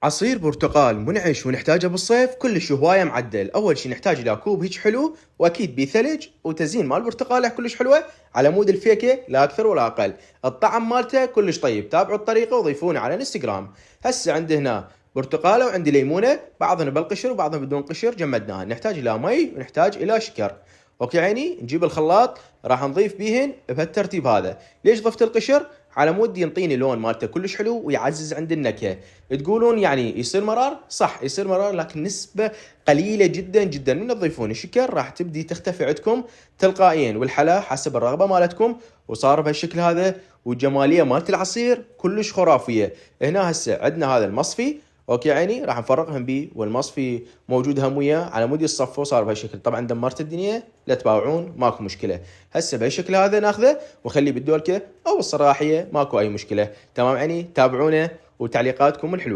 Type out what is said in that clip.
عصير برتقال منعش ونحتاجه بالصيف كلش هواية معدل. أول شي نحتاج إلى كوب هيج حلو وأكيد بيه ثلج وتزيين مال برتقالة كلش حلوة على مود الفيكة لا أكثر ولا أقل. الطعم مالته كلش طيب، تابعوا الطريقة وضيفونا على انستغرام. هسه عندي هنا برتقالة وعندي ليمونة، بعضنا بالقشر وبعضنا بدون قشر جمدناها. نحتاج إلى مي ونحتاج إلى شكر. اوكي عيني، نجيب الخلاط راح نضيف بيهن بهالترتيب هذا. ليش ضفت القشر؟ على مود ينطيني لون مالته كلش حلو ويعزز عند النكهه. تقولون يعني يصير مرار، صح يصير مرار، لكن نسبه قليله جدا جدا. من تضيفون الشكر راح تبدي تختفي عندكم تلقائيا، والحلا حسب الرغبه مالتكم. وصار بهالشكل هذا، والجماليه مالت العصير كلش خرافيه. هنا هسه عندنا هذا المصفي، اوكي عيني، راح نفرقهم بيه، والمصفي موجود هم وياه على مود يصفوا. صار بهالشكل. طبعا دمرت الدنيا لا تباوعون، ماكو مشكله. هسه بهالشكل هذا ناخذه ونخليه بالدولكه او الصراحيه، ماكو اي مشكله. تمام عيني، تابعونا وتعليقاتكم الحلوه.